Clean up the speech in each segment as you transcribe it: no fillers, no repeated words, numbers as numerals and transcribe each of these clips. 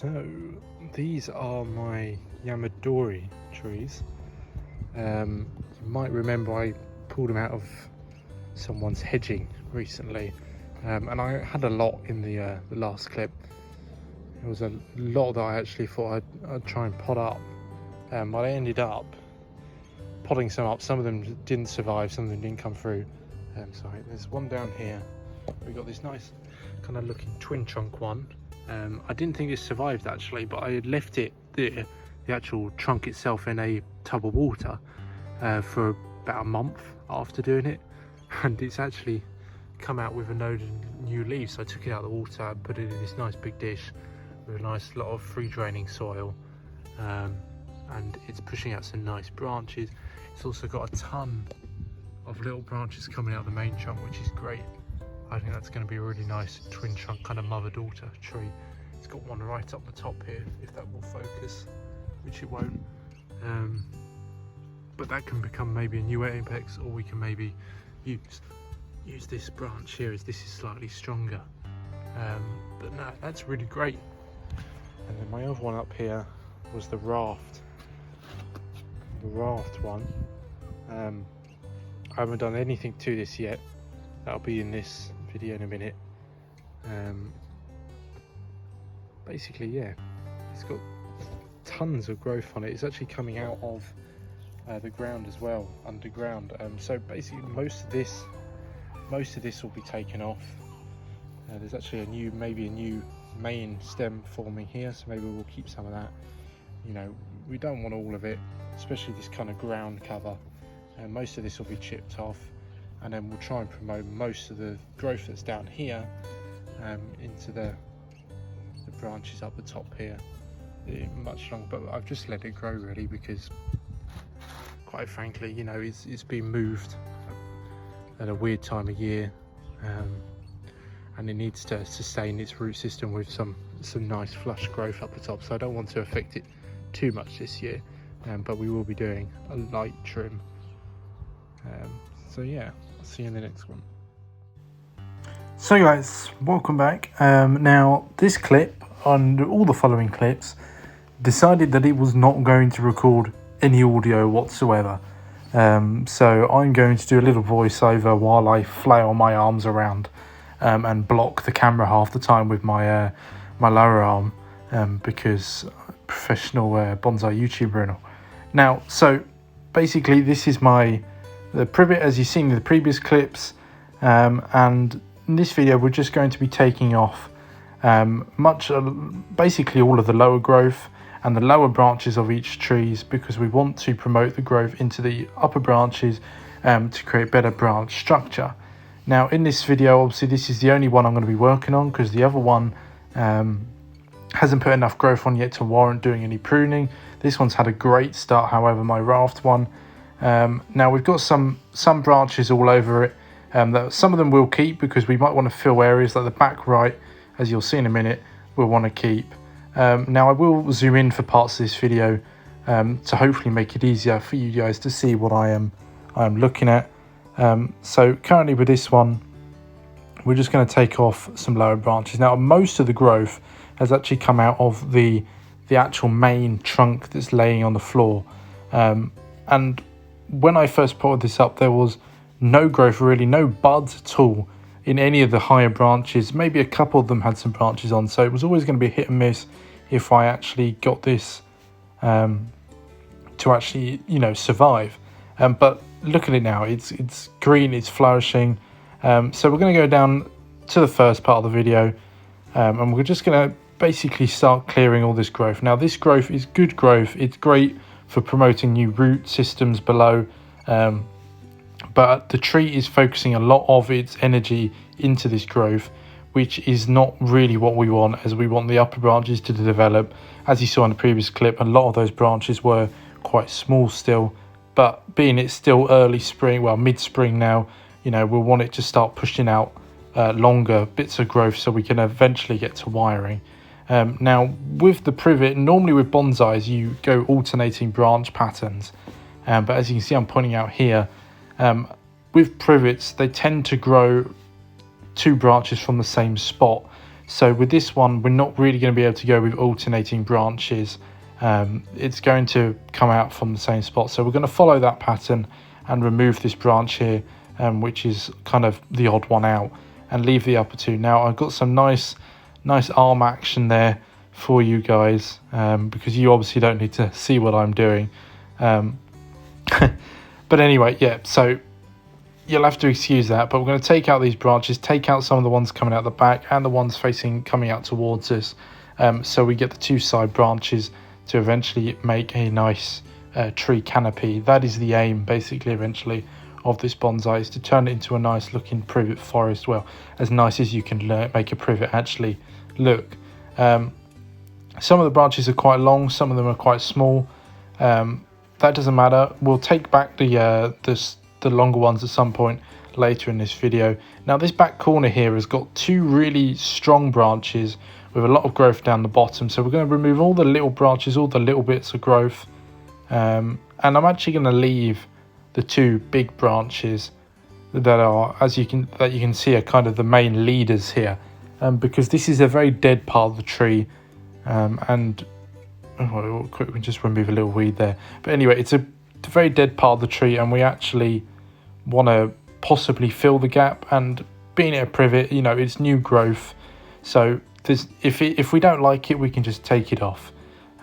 So these are my Yamadori trees. You might remember I pulled them out of someone's hedging recently, and I had a lot in the last clip. There was a lot that I actually thought I'd try and pot up, but I ended up potting some up. Some of them didn't survive, some of them didn't come through. Sorry, there's one down here. We got this nice kind of looking twin trunk one. I didn't think it survived actually, but I had left it the actual trunk itself in a tub of water for about a month after doing it, and it's actually come out with a load of new leaves. So I took it out of the water, put it in this nice big dish with a nice lot of free draining soil, and it's pushing out some nice branches. It's also got a ton of little branches coming out of the main trunk, which is great. I think that's going to be a really nice twin trunk kind of mother-daughter tree. It's got one right up the top here, if that will focus, which it won't. But that can become maybe a new apex, or we can maybe use this branch here as this is slightly stronger. But no, that's really great. And then my other one up here was the Raft. The Raft one. I haven't done anything to this yet. That'll be in this video in a minute. Basically, yeah, it's got tons of growth on it. It's actually coming out of the ground as well, underground. So basically, most of this will be taken off. There's actually maybe a new main stem forming here, so maybe we'll keep some of that. You know, we don't want all of it, especially this kind of ground cover. Most of this will be chipped off, and then we'll try and promote most of the growth that's down here into the branches up the top here. Much longer, but I've just let it grow really, because quite frankly, you know, it's been moved at a weird time of year, and it needs to sustain its root system with some nice flush growth up the top. So I don't want to affect it too much this year, but we will be doing a light trim. So yeah, I'll see you in the next one. So guys, welcome back. Now this clip, and all the following clips, decided that it was not going to record any audio whatsoever. So I'm going to do a little voiceover while I flail my arms around and block the camera half the time with my my lower arm, because I'm a professional bonsai YouTuber and all. Now, so basically this is the privet as you've seen in the previous clips, and in this video we're just going to be taking off basically all of the lower growth and the lower branches of each trees, because we want to promote the growth into the upper branches to create better branch structure. Now in this video, obviously this is the only one I'm going to be working on, because the other one hasn't put enough growth on yet to warrant doing any pruning. This one's had a great start, however, my Raft one. Now we've got some branches all over it, that some of them we'll keep because we might want to fill areas like the back right, as you'll see in a minute, we'll want to keep. Now I will zoom in for parts of this video to hopefully make it easier for you guys to see what I am looking at. So currently with this one, we're just going to take off some lower branches. Now most of the growth has actually come out of the actual main trunk that's laying on the floor, and when I first potted this up, there was no growth really, no buds at all in any of the higher branches. Maybe a couple of them had some branches on, so it was always going to be hit and miss if I actually got this to actually, you know, survive. But look at it now, it's green, it's flourishing. So we're going to go down to the first part of the video, and we're just going to basically start clearing all this growth. Now this growth is good growth, it's great for promoting new root systems below, but the tree is focusing a lot of its energy into this growth, which is not really what we want, as we want the upper branches to develop. As you saw in the previous clip, a lot of those branches were quite small still, but being it's still early spring, well mid-spring now, you know, we'll want it to start pushing out longer bits of growth so we can eventually get to wiring. Now with the privet, normally with bonsais you go alternating branch patterns, but as you can see I'm pointing out here, with privets they tend to grow two branches from the same spot. So with this one, we're not really going to be able to go with alternating branches. It's going to come out from the same spot. So we're going to follow that pattern and remove this branch here, which is kind of the odd one out, and leave the upper two. Now I've got some nice arm action there for you guys, because you obviously don't need to see what I'm doing. But anyway, yeah, so you'll have to excuse that, but we're going to take out these branches, take out some of the ones coming out the back and the ones coming out towards us, so we get the two side branches to eventually make a nice tree canopy. That is the aim, basically, eventually, of this bonsai, is to turn it into a nice looking privet forest. Well, as nice as you can make a privet actually look. Some of the branches are quite long, some of them are quite small. That doesn't matter. We'll take back the longer ones at some point later in this video. Now this back corner here has got two really strong branches with a lot of growth down the bottom, so we're going to remove all the little branches, all the little bits of growth, and I'm actually going to leave the two big branches that are, as you can see, are kind of the main leaders here, because this is a very dead part of the tree, and oh, quick, we just remove a little weed there. But anyway, it's a very dead part of the tree, and we actually want to possibly fill the gap. And being it a privet, you know, it's new growth, so if we don't like it, we can just take it off.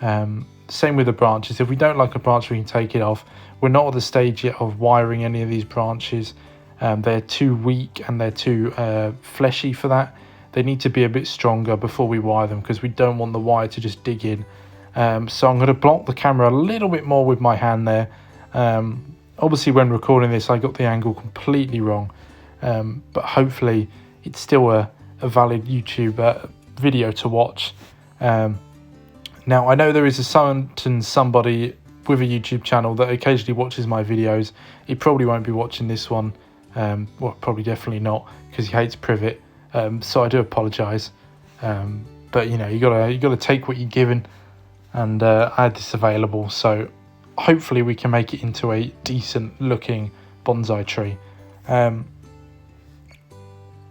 Same with the branches. If we don't like a branch, we can take it off. We're not at the stage yet of wiring any of these branches. They're too weak and they're too fleshy for that. They need to be a bit stronger before we wire them, because we don't want the wire to just dig in. So I'm going to block the camera a little bit more with my hand there. Obviously when recording this I got the angle completely wrong, but hopefully it's still a valid YouTube video to watch. Now I know there is somebody with a YouTube channel that occasionally watches my videos. He probably won't be watching this one, well, probably definitely not, because he hates privet, so I do apologise, but you know, you gotta take what you're given, and I had this available, so hopefully we can make it into a decent looking bonsai tree.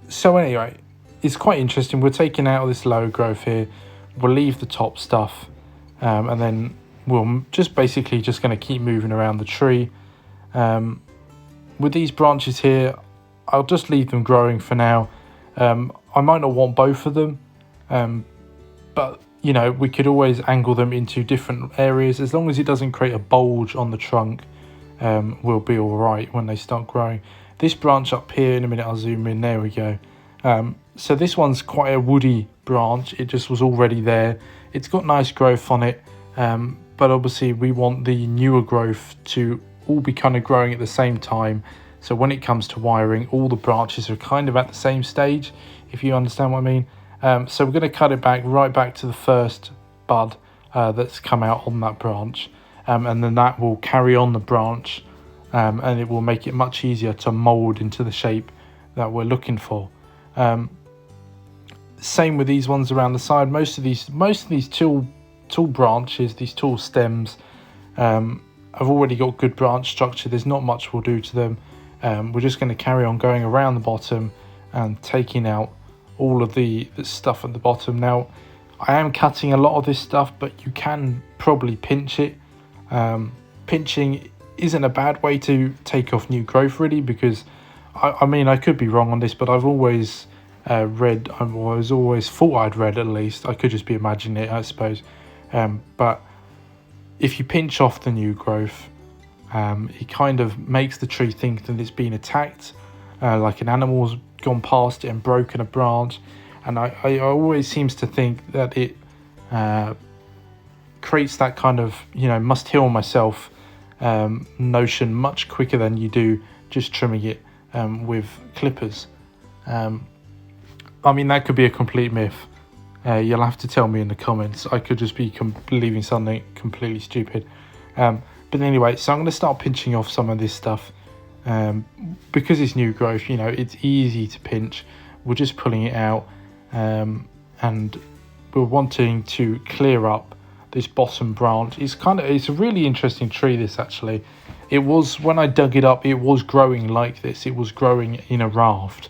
So anyway, it's quite interesting. We're taking out this lower growth here, we'll leave the top stuff, and then we're just basically just going to keep moving around the tree. With these branches here, I'll just leave them growing for now. I might not want both of them, but you know, we could always angle them into different areas. As long as it doesn't create a bulge on the trunk, we'll be all right when they start growing. This branch up here, in a minute I'll zoom in, there we go. So this one's quite a woody branch. It just was already there. It's got nice growth on it, but obviously we want the newer growth to all be kind of growing at the same time. So when it comes to wiring, all the branches are kind of at the same stage, if you understand what I mean. So we're going to cut it back right back to the first bud that's come out on that branch, and then that will carry on the branch, and it will make it much easier to mold into the shape that we're looking for. Same with these ones around the side. Most of these tall branches, these tall stems, have already got good branch structure. There's not much we'll do to them. We're just going to carry on going around the bottom and taking out all of the stuff at the bottom. Now I am cutting a lot of this stuff, but you can probably pinch it. Pinching isn't a bad way to take off new growth, really, because I mean, I could be wrong on this, but I've always read, I was always thought I'd read, at least, I could just be imagining it, I suppose, but if you pinch off the new growth, it kind of makes the tree think that it's been attacked, like an animal's gone past it and broken a branch. And I always seems to think that it creates that kind of, you know, must heal myself notion much quicker than you do just trimming it with clippers. I mean, that could be a complete myth. You'll have to tell me in the comments. I could just be believing something completely stupid. But anyway, so I'm going to start pinching off some of this stuff. Because it's new growth, you know, it's easy to pinch. We're just pulling it out, and we're wanting to clear up this bottom branch. It's a really interesting tree, this, actually. It was, when I dug it up, it was growing like this. It was growing in a raft,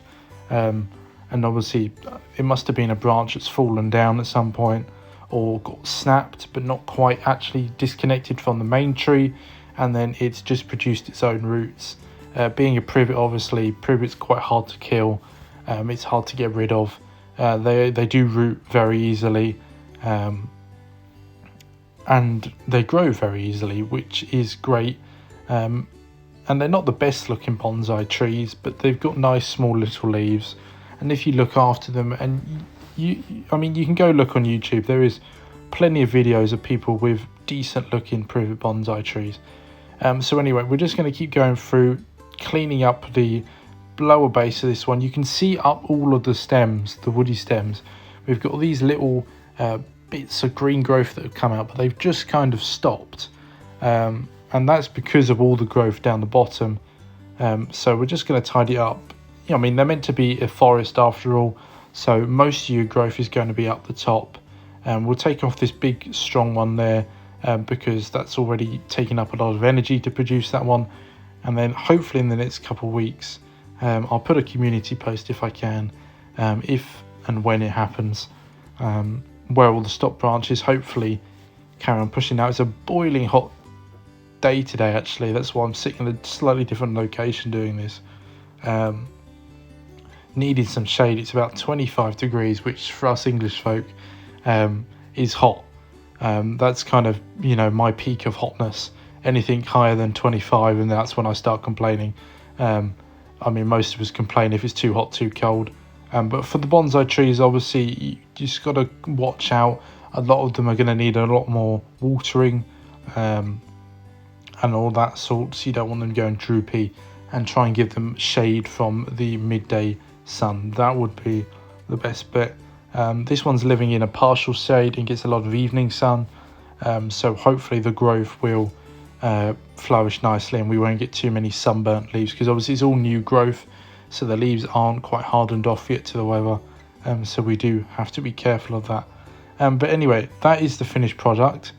and obviously it must have been a branch that's fallen down at some point or got snapped but not quite actually disconnected from the main tree, and then it's just produced its own roots. Being a privet, obviously privets quite hard to kill, it's hard to get rid of. They do root very easily, and they grow very easily, which is great. And they're not the best looking bonsai trees, but they've got nice small little leaves, and if you look after them, and you can go look on YouTube, there is plenty of videos of people with decent looking privet bonsai trees. So anyway, we're just going to keep going through, cleaning up the lower base of this one. You can see up all of the stems, the woody stems. We've got all these little bits of green growth that have come out, but they've just kind of stopped, and that's because of all the growth down the bottom. So we're just going to tidy it up. I mean, they're meant to be a forest after all, so most of your growth is going to be up the top. We'll take off this big strong one there, because that's already taken up a lot of energy to produce that one. And then hopefully in the next couple of weeks, I'll put a community post if I can, if and when it happens, where all the stop branches hopefully carry on pushing. Now it's a boiling hot day today actually, that's why I'm sitting in a slightly different location doing this. Needed some shade. It's about 25 degrees, which for us English folk is hot. That's kind of, my peak of hotness. Anything higher than 25 and that's when I start complaining. Most of us complain if it's too hot, too cold. But for the bonsai trees, obviously you just got to watch out. A lot of them are going to need a lot more watering, and all that sort, so you don't want them going droopy, and try and give them shade from the midday sun. That would be the best bet. This one's living in a partial shade and gets a lot of evening sun, so hopefully the growth will flourish nicely and we won't get too many sunburnt leaves, because obviously it's all new growth, so the leaves aren't quite hardened off yet to the weather, so we do have to be careful of that. But anyway, that is the finished product.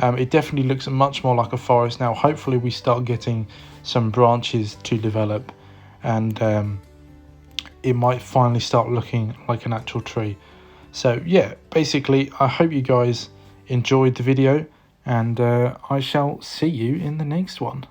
It definitely looks much more like a forest now. Hopefully we start getting some branches to develop, and it might finally start looking like an actual tree. So yeah, basically I hope you guys enjoyed the video, and I shall see you in the next one.